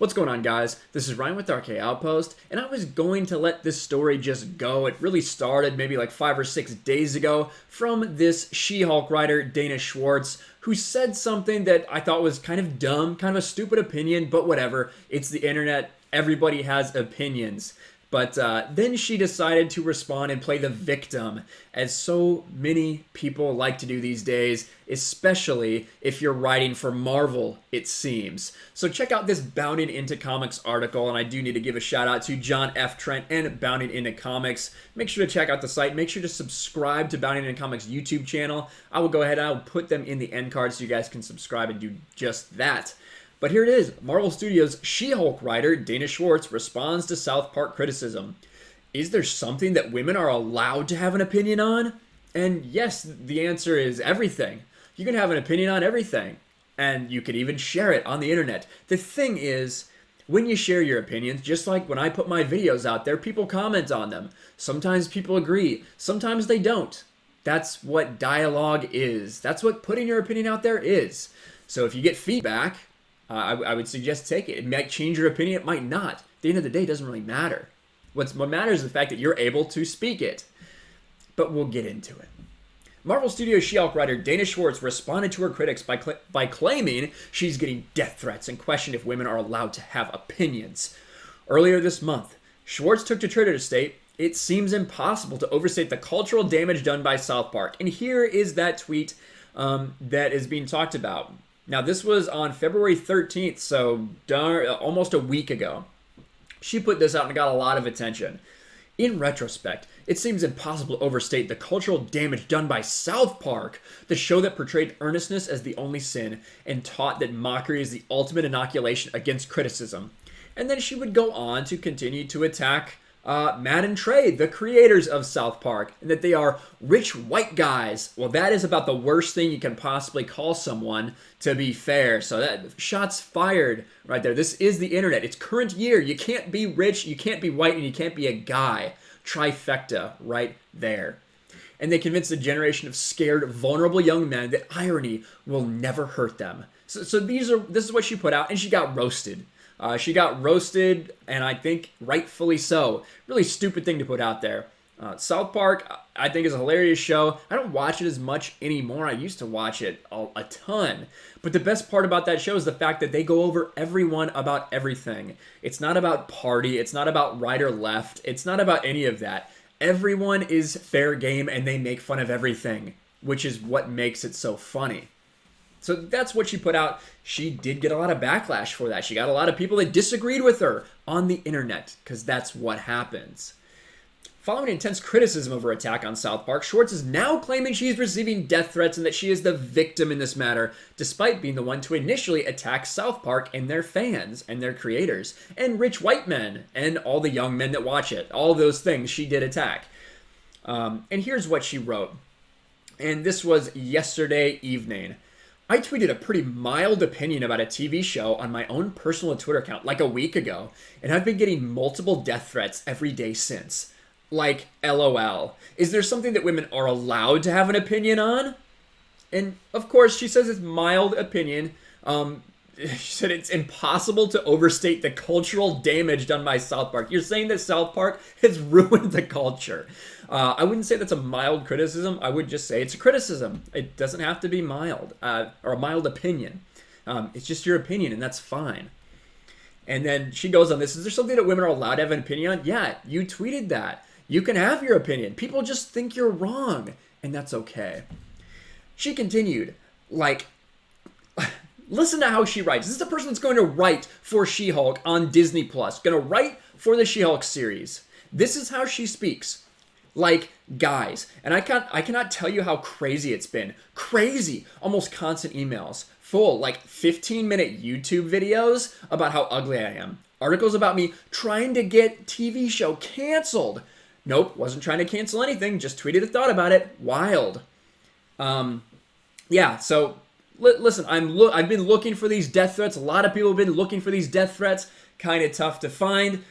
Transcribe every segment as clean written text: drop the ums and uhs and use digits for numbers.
What's going on, guys? This is Ryan with RK Outpost, and I was going to let this story just go. It really started maybe like 5 or 6 days ago from this She-Hulk writer, Dana Schwartz, who said something that I thought was kind of dumb, kind of a stupid opinion, but whatever. It's the internet. Everybody has opinions. But then she decided to respond and play the victim, as so many people like to do these days, especially if you're writing for Marvel, it seems. So check out this Bounding Into Comics article, and I do need to give a shout out to John F. Trent and Bounding Into Comics. Make sure to check out the site. Make sure to subscribe to Bounding Into Comics YouTube channel. I will go ahead and I will put them in the end card so you guys can subscribe and do just that. But here it is. Marvel Studios' She-Hulk writer, Dana Schwartz, responds to South Park criticism. Is there something that women are allowed to have an opinion on? And yes, the answer is everything. You can have an opinion on everything. And you can even share it on the internet. The thing is, when you share your opinions, just like when I put my videos out there, people comment on them. Sometimes people agree. Sometimes they don't. That's what dialogue is. That's what putting your opinion out there is. So if you get feedback, I would suggest take it. It might change your opinion. It might not. At the end of the day, it doesn't really matter. What matters is the fact that you're able to speak it. But we'll get into it. Marvel Studios She-Hulk writer Dana Schwartz responded to her critics by claiming she's getting death threats and questioned if women are allowed to have opinions. Earlier this month, Schwartz took to Twitter to state, "It seems impossible to overstate the cultural damage done by South Park." And here is that tweet that is being talked about. Now, this was on February 13th, so almost a week ago. She put this out and got a lot of attention. In retrospect, it seems impossible to overstate the cultural damage done by South Park, the show that portrayed earnestness as the only sin and taught that mockery is the ultimate inoculation against criticism. And then she would go on to continue to attack Matt and Trey, the creators of South Park, and that they are rich white guys. Well, that is about the worst thing you can possibly call someone, to be fair. So that shots fired right there. This is the internet. It's current year. You can't be rich, you can't be white, and you can't be a guy. Trifecta right there. And they convinced a generation of scared, vulnerable young men that irony will never hurt them. So this is what she put out, and she got roasted. She got roasted, and I think rightfully so. Really stupid thing to put out there. South Park, I think, is a hilarious show. I don't watch it as much anymore. I used to watch it a ton. But the best part about that show is the fact that they go over everyone about everything. It's not about party. It's not about right or left. It's not about any of that. Everyone is fair game, and they make fun of everything, which is what makes it so funny. So that's what she put out. She did get a lot of backlash for that. She got a lot of people that disagreed with her on the internet, because that's what happens. Following intense criticism of her attack on South Park, Schwartz is now claiming she's receiving death threats and that she is the victim in this matter, despite being the one to initially attack South Park and their fans and their creators, and rich white men, and all the young men that watch it. All those things she did attack. And here's what she wrote. And this was yesterday evening. I tweeted a pretty mild opinion about a TV show on my own personal Twitter account like a week ago, and I've been getting multiple death threats every day since. Like, LOL. Is there something that women are allowed to have an opinion on? And, of course, she says it's mild opinion. She said it's impossible to overstate the cultural damage done by South Park. You're saying that South Park has ruined the culture. I wouldn't say that's a mild criticism. I would just say it's a criticism. It doesn't have to be mild, or a mild opinion. It's just your opinion, and that's fine. And then she goes on this. Is there something that women are allowed to have an opinion on? Yeah, you tweeted that. You can have your opinion. People just think you're wrong, and that's okay. She continued, like, listen to how she writes. This is the person that's going to write for She-Hulk on Disney+. Going to write for the She-Hulk series. This is how she speaks. Like, guys. And I cannot tell you how crazy it's been. Crazy. Almost constant emails. Full, like, 15-minute YouTube videos about how ugly I am. Articles about me trying to get TV show canceled. Nope, wasn't trying to cancel anything. Just tweeted a thought about it. Wild. Yeah, so listen, I've been looking for these death threats. A lot of people have been looking for these death threats. Kind of tough to find.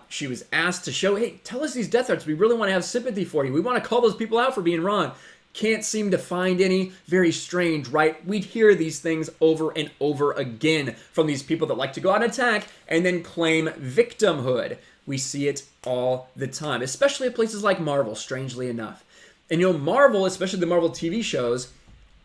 She was asked to show, hey, tell us these death threats. We really want to have sympathy for you. We want to call those people out for being wrong. Can't seem to find any. Very strange, right? We'd hear these things over and over again from these people that like to go on attack and then claim victimhood. We see it all the time, especially at places like Marvel, strangely enough. And Marvel, especially the Marvel TV shows,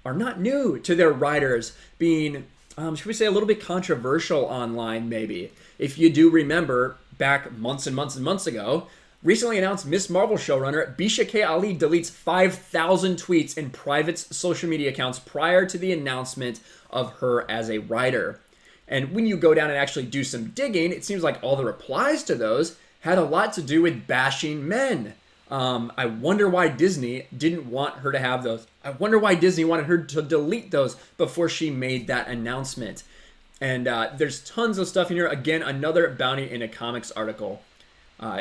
are not new to their writers being, should we say, a little bit controversial online, maybe. If you do remember, back months and months and months ago, recently announced Miss Marvel showrunner Bisha K. Ali deletes 5,000 tweets in private social media accounts prior to the announcement of her as a writer. And when you go down and actually do some digging, it seems like all the replies to those had a lot to do with bashing men. I wonder why Disney didn't want her to have those. I wonder why Disney wanted her to delete those before she made that announcement. And there's tons of stuff in here. Again, another Bounty in a Comics article.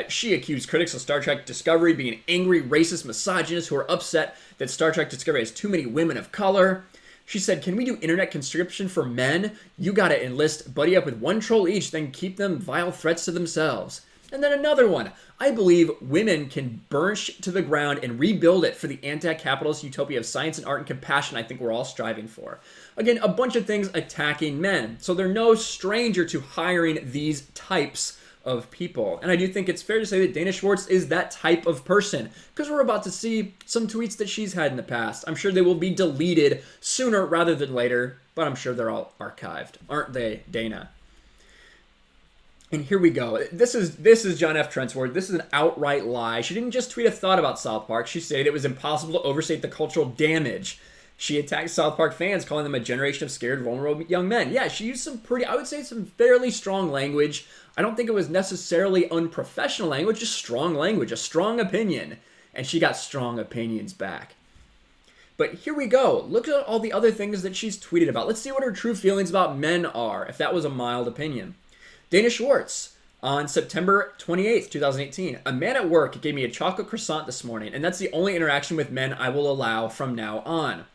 She accused critics of Star Trek Discovery being angry, racist, misogynists who are upset that Star Trek Discovery has too many women of color. She said, "Can we do internet conscription for men? You gotta enlist, buddy up with one troll each, then keep them vile threats to themselves." And then another one. "I believe women can burn shit to the ground and rebuild it for the anti-capitalist utopia of science and art and compassion I think we're all striving for." Again, a bunch of things attacking men. So they're no stranger to hiring these types of people. And I do think it's fair to say that Dana Schwartz is that type of person, because we're about to see some tweets that she's had in the past. I'm sure they will be deleted sooner rather than later, but I'm sure they're all archived. Aren't they, Dana? And here we go. This is John F. Trent's word. This is an outright lie. She didn't just tweet a thought about South Park. She said it was impossible to overstate the cultural damage. She attacked South Park fans, calling them a generation of scared, vulnerable young men. Yeah, she used some I would say some fairly strong language. I don't think it was necessarily unprofessional language, just strong language, a strong opinion. And she got strong opinions back. But here we go. Look at all the other things that she's tweeted about. Let's see what her true feelings about men are, if that was a mild opinion. Dana Schwartz, on September 28th, 2018. "A man at work gave me a chocolate croissant this morning, and that's the only interaction with men I will allow from now on."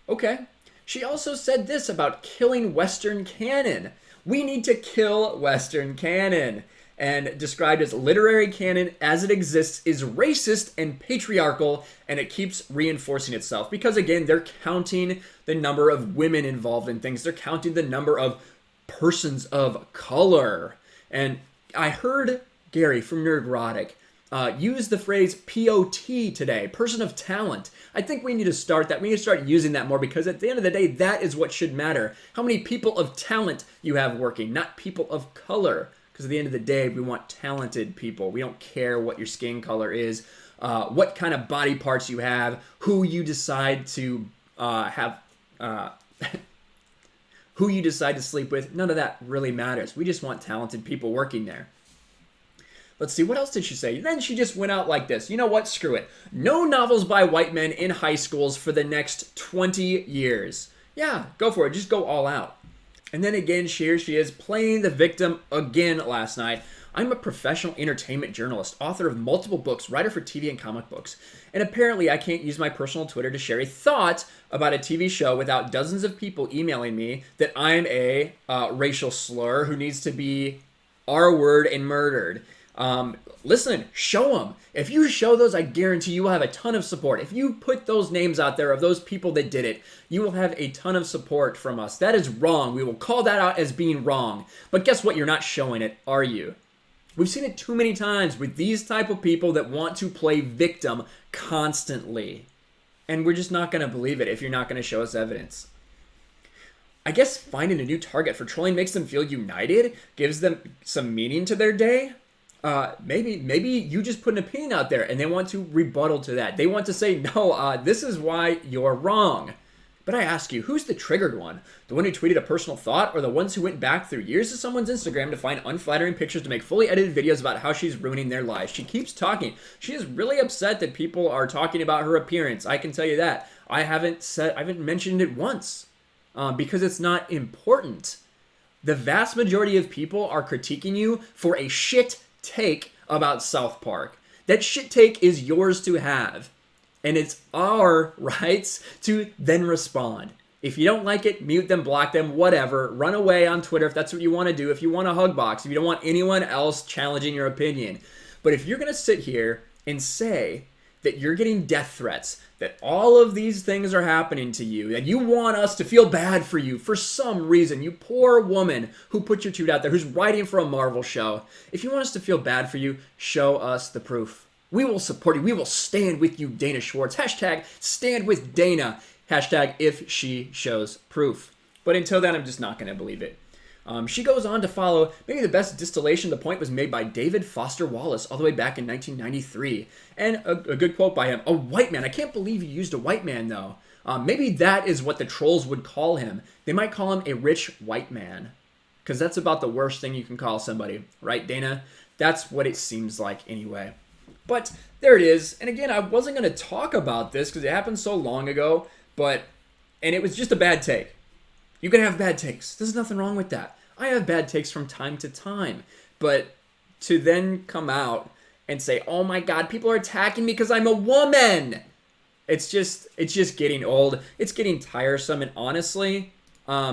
Okay. She also said this about killing Western canon. "We need to kill Western canon," and described as literary canon as it exists is racist and patriarchal, and it keeps reinforcing itself. Because again, they're counting the number of women involved in things. They're counting the number of persons of color. And I heard Gary from Nerdrotic use the phrase POT today, person of talent. I think we need to start that. We need to start using that more, because at the end of the day, that is what should matter. How many people of talent you have working, not people of color. Because at the end of the day, we want talented people. We don't care what your skin color is, what kind of body parts you have, who you decide to who you decide to sleep with. None of that really matters. We just want talented people working there. Let's see, what else did she say? Then she just went out like this. You know what? Screw it. "No novels by white men in high schools for the next 20 years. Yeah, go for it. Just go all out. And then again, here she is playing the victim again last night. "I'm a professional entertainment journalist, author of multiple books, writer for TV and comic books. And apparently I can't use my personal Twitter to share a thought about a TV show without dozens of people emailing me that I'm a racial slur who needs to be R-word and murdered." Listen, show them. If you show those, I guarantee you will have a ton of support. If you put those names out there of those people that did it, you will have a ton of support from us. That is wrong. We will call that out as being wrong. But guess what? You're not showing it, are you? We've seen it too many times with these type of people that want to play victim constantly. And we're just not going to believe it if you're not going to show us evidence. I guess finding a new target for trolling makes them feel united, gives them some meaning to their day. Maybe you just put an opinion out there and they want to rebuttal to that. They want to say, no, this is why you're wrong. But I ask you, who's the triggered one? The one who tweeted a personal thought, or the ones who went back through years of someone's Instagram to find unflattering pictures to make fully edited videos about how she's ruining their lives? She keeps talking. She is really upset that people are talking about her appearance. I can tell you that. I haven't mentioned it once because it's not important. The vast majority of people are critiquing you for a shit take about South Park. That shit take is yours to have. And it's our rights to then respond. If you don't like it, mute them, block them, whatever. Run away on Twitter if that's what you want to do. If you want a hug box, if you don't want anyone else challenging your opinion. But if you're going to sit here and say that you're getting death threats, that all of these things are happening to you, that you want us to feel bad for you for some reason, you poor woman who put your tweet out there, who's writing for a Marvel show, if you want us to feel bad for you, show us the proof. We will support you. We will stand with you, Dana Schwartz. Hashtag stand with Dana. Hashtag if she shows proof. But until then, I'm just not going to believe it. She goes on to follow, maybe the best distillation of the point was made by David Foster Wallace all the way back in 1993. And a good quote by him, a white man. I can't believe he used a white man, though. Maybe that is what the trolls would call him. They might call him a rich white man. Because that's about the worst thing you can call somebody. Right, Dana? That's what it seems like anyway. But there it is. And again, I wasn't going to talk about this because it happened so long ago. And it was just a bad take. You can have bad takes. There's nothing wrong with that. I have bad takes from time to time. But to then come out and say, oh my God, people are attacking me because I'm a woman. It's just getting old. It's getting tiresome. And honestly,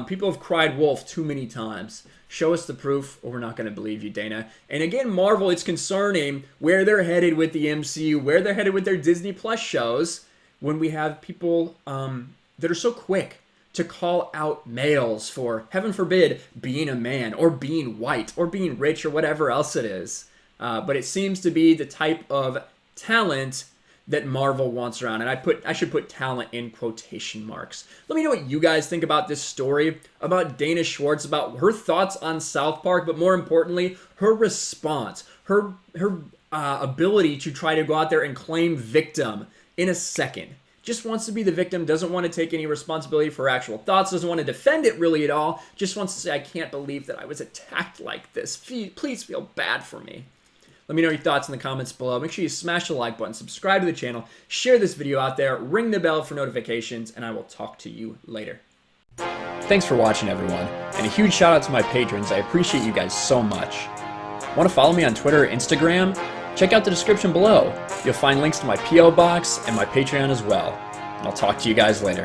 people have cried wolf too many times. Show us the proof or we're not going to believe you, Dana. And again, Marvel, it's concerning where they're headed with the MCU, where they're headed with their Disney Plus shows when we have people that are so quick to call out males for, heaven forbid, being a man or being white or being rich or whatever else it is. But it seems to be the type of talent that Marvel wants around. And I should put talent in quotation marks. Let me know what you guys think about this story, about Dana Schwartz, about her thoughts on South Park, but more importantly, her response, her ability to try to go out there and claim victim in a second. Just wants to be the victim, doesn't want to take any responsibility for her actual thoughts, doesn't want to defend it really at all, just wants to say, I can't believe that I was attacked like this. Please feel bad for me. Let me know your thoughts in the comments below. Make sure you smash the like button, subscribe to the channel, share this video out there, ring the bell for notifications, and I will talk to you later. Thanks for watching, everyone, and a huge shout out to my patrons. I appreciate you guys so much. Want to follow me on Twitter or Instagram? Check out the description below. You'll find links to my P.O. box and my Patreon as well. And I'll talk to you guys later.